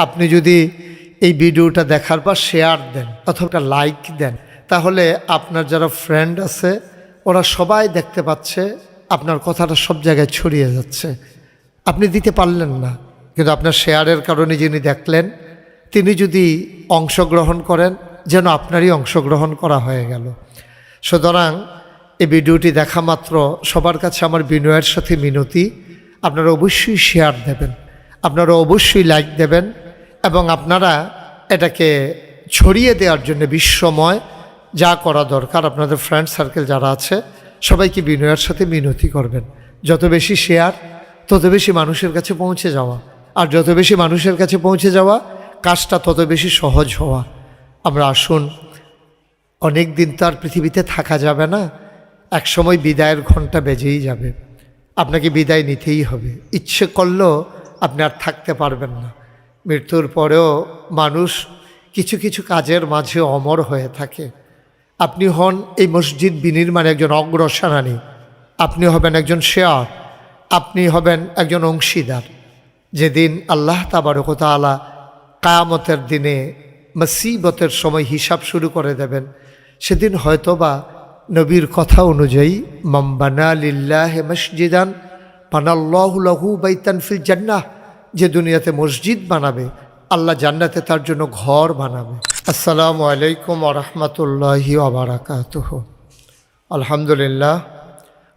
আপনি যদি এই ভিডিওটা দেখার পর শেয়ার দেন অথবা লাইক দেন, তাহলে আপনার যারা ফ্রেন্ড আছে ওরা সবাই দেখতে পাচ্ছে, আপনার কথাটা সব জায়গায় ছড়িয়ে যাচ্ছে। আপনি দিতে পারলেন না, কিন্তু আপনার শেয়ারের কারণে যিনি দেখলেন তিনি যদি অংশগ্রহণ করেন, যেন আপনারই অংশগ্রহণ করা হয়ে গেল। সুতরাং এই ভিডিওটি দেখা মাত্র সবার কাছে আমার বিনয়ের সাথে মিনতি, আপনারা অবশ্যই শেয়ার দেবেন, আপনারা অবশ্যই লাইক দেবেন এবং আপনারা এটাকে ছড়িয়ে দেওয়ার জন্য বিশ্বময় যা করা দরকার আপনাদের ফ্রেন্ড সার্কেল যারা আছে সবাইকে বিনয়ের সাথে মিনতি করবেন। যত বেশি শেয়ার তত বেশি মানুষের কাছে পৌঁছে যাওয়া, আর যত বেশি মানুষের কাছে পৌঁছে যাওয়া কাজটা তত বেশি সহজ হওয়া। আমরা আসুন, অনেক দিন তো আর পৃথিবীতে থাকা যাবে না, একসময় বিদায়ের ঘণ্টা বেজেই যাবে, আপনাকে বিদায় নিতেই হবে। ইচ্ছে করলেও আপনি আর থাকতে পারবেন না। মৃত্যুর পরেও মানুষ কিছু কিছু কাজের মাঝে অমর হয়ে থাকে। আপনি হন এই মসজিদ বিনির্মাণে একজন অগ্রসেনানী, আপনি হবেন একজন শেয়ার, আপনি হবেন একজন অংশীদার। যেদিন আল্লাহ তাবারক ওয়া তাআলা কিয়ামতের দিনে মুসিবতের সময় হিসাব শুরু করে দেবেন, সেদিন হয়তোবা নবীর কথা অনুযায়ী মান বানা লিল্লাহি মসজিদান বানাল্লাহু লাহু বাইতান ফিল জান্নাহ, যে দুনিয়াতে মসজিদ বানাবে আল্লাহ জান্নাতে তার জন্য ঘর বানাবে। আসসালামু আলাইকুম ওয়া রাহমাতুল্লাহি ওয়া বারাকাতুহু। আলহামদুলিল্লাহ,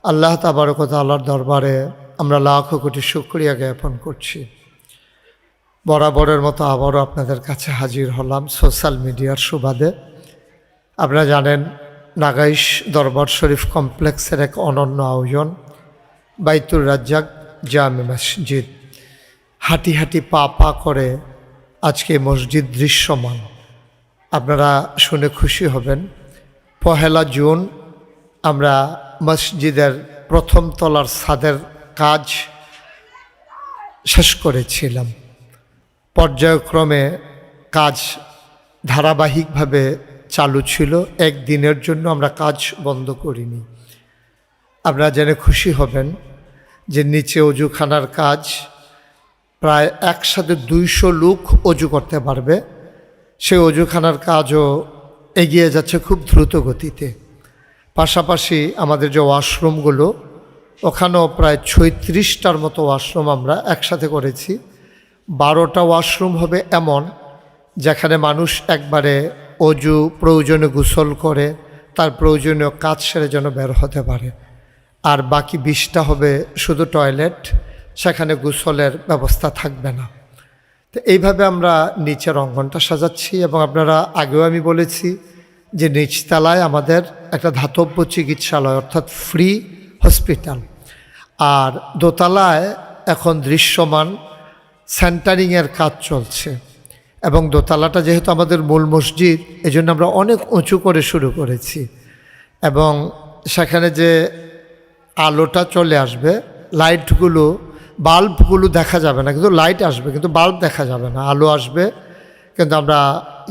আল্লাহ তাবারক ওয়া তাআলার দরবারে আমরা লাখ কোটি শুকরিয়া জ্ঞাপন করছি। বরাবরের মতো আবারও আপনাদের কাছে হাজির হলাম সোশ্যাল মিডিয়ার সুবাদে। আপনারা জানেন নাগাইশ দরবার শরীফ কমপ্লেক্সের এক অনন্য আয়োজন বাইতুর রাজ্জাক জামে মসজিদ। হাঁটি হাঁটি পা পা করে আজকে মসজিদ দৃশ্যমান। আপনারা শুনে খুশি হবেন, 1 জুন আমরা মসজিদের প্রথম তলার ছাদের কাজ শেষ করেছিলাম। পর্যায়ক্রমে কাজ ধারাবাহিকভাবে চালু ছিল, একদিনের জন্য আমরা কাজ বন্ধ করিনি। আপনারা জেনে খুশি হবেন যে নিচে অজুখানার কাজ প্রায় একসাথে 200 লোক অজু করতে পারবে, সেই অজুখানার কাজও এগিয়ে যাচ্ছে খুব দ্রুত গতিতে। পাশাপাশি আমাদের যে ওয়াশরুমগুলো, ওখানেও প্রায় 36টার মতো ওয়াশরুম আমরা একসাথে করেছি। 12টা ওয়াশরুম হবে এমন যেখানে মানুষ একবারে অজু প্রয়োজনে গোসল করে তার প্রয়োজনীয় কাজ সেরে যেন বের হতে পারে, আর বাকি 20টা হবে শুধু টয়লেট, সেখানে গোসলের ব্যবস্থা থাকবে না। তো এইভাবে আমরা নিচের অঙ্গনটা সাজাচ্ছি এবং আপনারা আগেও আমি বলেছি যে নিচতলায় আমাদের একটা ধাতব্য চিকিৎসালয় অর্থাৎ ফ্রি হসপিটাল, আর দোতলায় এখন দৃশ্যমান সেন্টারিংয়ের কাজ চলছে। এবং দোতলাটা যেহেতু আমাদের মূল মসজিদ, এজন্য আমরা অনেক উঁচু করে শুরু করেছি এবং সেখানে যে আলোটা চলে আসবে, লাইটগুলো বাল্বগুলো দেখা যাবে না, কিন্তু লাইট আসবে, কিন্তু বাল্ব দেখা যাবে না। আলো আসবে কিন্তু আমরা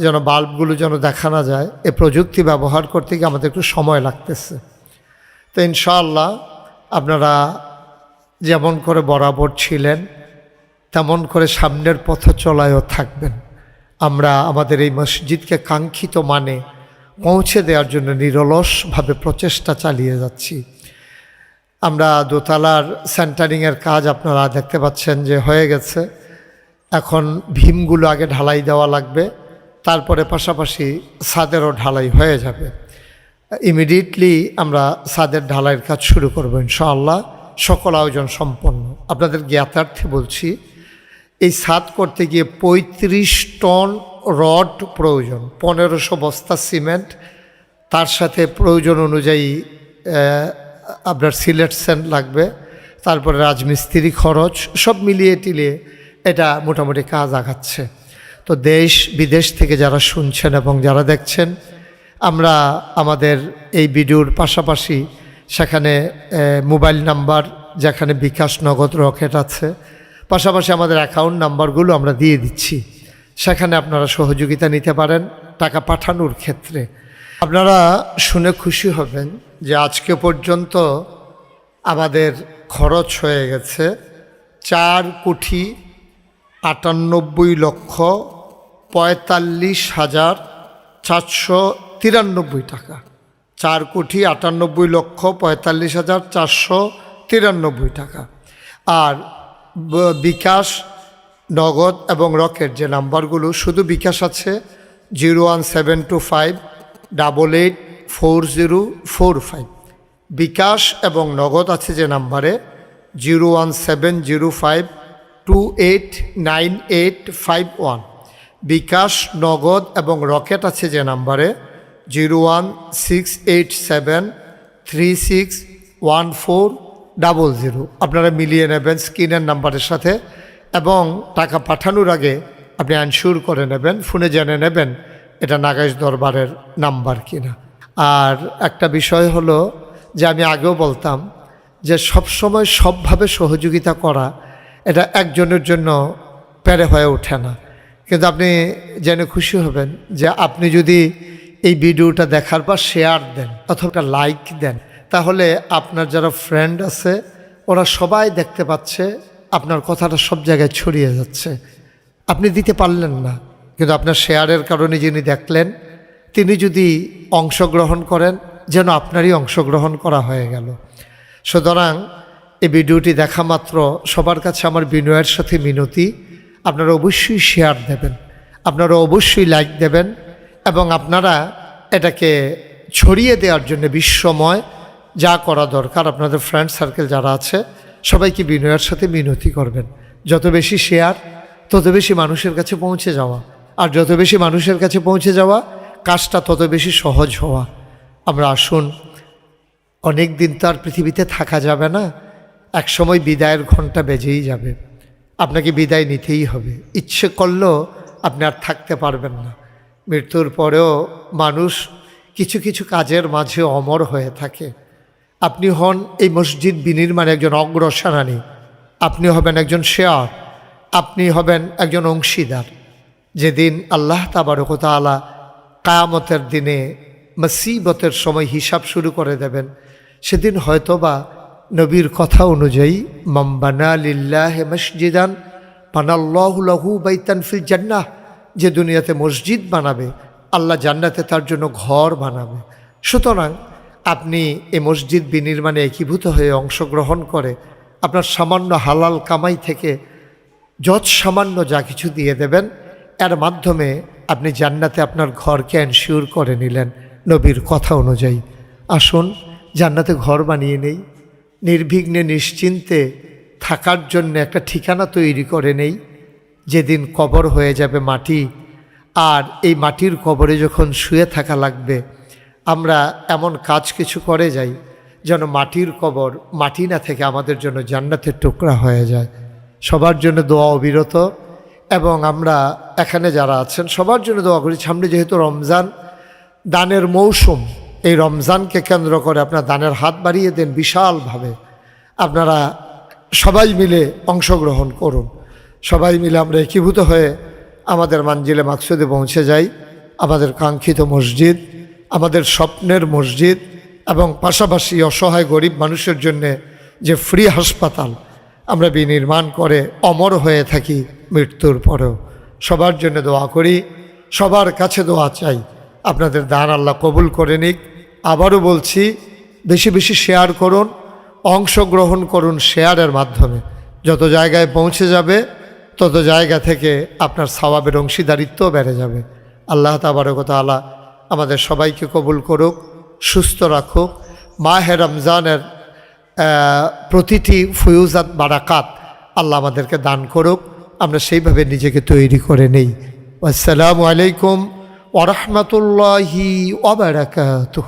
যেন বাল্বগুলো যেন দেখা না যায়, এই প্রযুক্তি ব্যবহার করতে গিয়ে আমাদের একটু সময় লাগতেছে। তো ইনশাআল্লাহ আপনারা যেমন করে বরাবর ছিলেন তেমন করে সামনের পথ চলায়ও থাকবেন। আমরা আমাদের এই মসজিদকে কাঙ্ক্ষিত মানে পৌঁছে দেওয়ার জন্য নিরলসভাবে প্রচেষ্টা চালিয়ে যাচ্ছি। আমরা দোতলার সেন্টারিংয়ের কাজ আপনারা দেখতে পাচ্ছেন যে হয়ে গেছে। এখন ভীমগুলো আগে ঢালাই দেওয়া লাগবে, তারপরে পাশাপাশি ছাদেরও ঢালাই হয়ে যাবে। ইমিডিয়েটলি আমরা ছাদের ঢালাইয়ের কাজ শুরু করব ইনশাআল্লাহ। সকল আয়োজন সম্পন্ন। আপনাদের জ্ঞাতার্থে বলছি, এই ছাদ করতে গিয়ে 35 টন রড প্রয়োজন, 1500 বস্তা সিমেন্ট, তার সাথে প্রয়োজন অনুযায়ী আপনার সিলেট সেন্ট লাগবে, তারপরে রাজমিস্ত্রি খরচ, সব মিলিয়ে টিলিয়ে এটা মোটামুটি কাজ আগাচ্ছে। তো দেশ বিদেশ থেকে যারা শুনছেন এবং যারা দেখছেন, আমরা আমাদের এই ভিডিওর পাশাপাশি সেখানে মোবাইল নাম্বার, যেখানে বিকাশ, নগদ, রকেট আছে, পাশাপাশি আমাদের অ্যাকাউন্ট নাম্বারগুলো আমরা দিয়ে দিচ্ছি। সেখানে আপনারা সহযোগিতা নিতে পারেন টাকা পাঠানোর ক্ষেত্রে। আপনারা শুনে খুশি হবেন যে আজকে পর্যন্ত আমাদের খরচ হয়ে গেছে 4 4,98,493 টাকা। 4,98,493 টাকা। আর বিকাশ, নগদ এবং রকেট যে নাম্বারগুলো, শুধু বিকাশ আছে 01725884045। বিকাশ এবং নগদ আছে যে নাম্বারে 01705289851। বিকাশ, নগদ এবং রকেট আছে যে নাম্বারে 01687361400। আপনারা মিলিয়ে নেবেন স্ক্রিনের নাম্বারের সাথে, এবং টাকা পাঠানোর আগে আপনি আনশিওর করে নেবেন, ফোনে জেনে নেবেন এটা নাগাইশ দরবারের নাম্বার কিনা। আর একটা বিষয় হলো যে আমি আগেও বলতাম যে সবসময় সবভাবে সহযোগিতা করা এটা একজনের জন্য পেরে হয়ে ওঠে না। কিন্তু আপনি জেনে খুশি হবেন যে আপনি যদি এই ভিডিওটা দেখার পর শেয়ার দেন অথবা লাইক দেন, তাহলে আপনার যারা ফ্রেন্ড আছে ওরা সবাই দেখতে পাচ্ছে, আপনার কথাটা সব জায়গায় ছড়িয়ে যাচ্ছে। আপনি দিতে পারলেন না, কিন্তু আপনার শেয়ারের কারণে যিনি দেখলেন তিনি যদি অংশগ্রহণ করেন, যেন আপনারই অংশগ্রহণ করা হয়ে গেল। সুতরাং এই ভিডিওটি দেখা মাত্র সবার কাছে আমার বিনয়ের সাথে মিনতি, আপনারা অবশ্যই শেয়ার দেবেন, আপনারা অবশ্যই লাইক দেবেন, এবং আপনারা এটাকে ছড়িয়ে দেওয়ার জন্য বিশ্বময় যা করা দরকার আপনাদের ফ্রেন্ড সার্কেল যারা আছে সবাইকে বিনয়ের সাথে মিনতি করবেন। যত বেশি শেয়ার তত বেশি মানুষের কাছে পৌঁছে যাওয়া, আর যত বেশি মানুষের কাছে পৌঁছে যাওয়া কাজটা তত বেশি সহজ হওয়া। আমরা আসুন, অনেক দিন তো আর পৃথিবীতে থাকা যাবে না, এক সময় বিদায়ের ঘণ্টা বেজেই যাবে, আপনাকে বিদায় নিতেই হবে। ইচ্ছে করলেও আপনি আর থাকতে পারবেন না। মৃত্যুর পরেও মানুষ কিছু কিছু কাজের মাঝে অমর হয়ে থাকে। আপনি হন এই মসজিদ বিনির্মাণে একজন অগ্রসেনানী, আপনি হবেন একজন শেয়ার, আপনি হবেন একজন অংশীদার। যেদিন আল্লাহ তাবারক ওয়া তাআলা কিয়ামতের দিনে মুসিবতের সময় হিসাব শুরু করে দেবেন, সেদিন হয়তোবা নবীর কথা অনুযায়ী মান বানা লিল্লাহি মসজিদান বানাল্লাহু লাহু বাইতান ফিল জান্নাহ, যে দুনিয়াতে মসজিদ বানাবে আল্লাহ জান্নাতে তার জন্য ঘর বানাবে। সুতরাং আপনি এই মসজিদ বিনির্মাণে একীভূত হয়ে অংশগ্রহণ করে আপনার সামান্য হালাল কামাই থেকে যত সামান্য যা কিছু দিয়ে দেবেন, এর মাধ্যমে আপনি জান্নাতে আপনার ঘরকে এনশিওর করে নিলেন নবীর কথা অনুযায়ী। আসুন জান্নাতে ঘর বানিয়ে নেই, নির্বিঘ্নে নিশ্চিন্তে থাকার জন্য একটা ঠিকানা তৈরি করে নেই। যেদিন কবর হয়ে যাবে মাটি, আর এই মাটির কবরে যখন শুয়ে থাকা লাগবে, আমরা এমন কাজ কিছু করে যাই যেন মাটির কবর মাটি না থেকে আমাদের জন্য জান্নাতের টুকরা হয়ে যায়। সবার জন্য দোয়া অবিরত, এবং আমরা এখানে যারা আছেন সবার জন্য দোয়া করি। সামনে যেহেতু রমজান, দানের মৌসুম, এই রমজানকে কেন্দ্র করে আপনার দানের হাত বাড়িয়ে দেন বিশালভাবে। আপনারা সবাই মিলে অংশগ্রহণ করুন, সবাই মিলে আমরা একীভূত হয়ে আমাদের মানজিলে মাকসুদে পৌঁছে যাই। আমাদের কাঙ্ক্ষিত মসজিদ, আমাদের স্বপ্নের মসজিদ, এবং পাশাপাশি অসহায় গরিব মানুষের জন্যে যে ফ্রি হাসপাতাল আমরা বিনির্মাণ করে অমর হয়ে থাকি মৃত্যুর পরেও। সবার জন্য দোয়া করি, সবার কাছে দোয়া চাই, আপনাদের দান আল্লাহ কবুল করে নিক। আবারও বলছি, বেশি বেশি শেয়ার করুন, অংশগ্রহণ করুন শেয়ারের মাধ্যমে। যত জায়গায় পৌঁছে যাবে তত জায়গা থেকে আপনার সওয়াবের অংশীদারিত্ব বেড়ে যাবে। আল্লাহ তাবারক ওয়া তাআলা আমাদের সবাইকে কবুল করুক, সুস্থ রাখুক। মাহে রমজানের প্রতিটি ফয়ুজাত বারাকাত আল্লাহ আমাদেরকে দান করুক, আমরা সেইভাবে নিজেকে তৈরি করে নেই। আসসালামু আলাইকুম ওয়া রাহমাতুল্লাহি ওয়া বারাকাতুহু।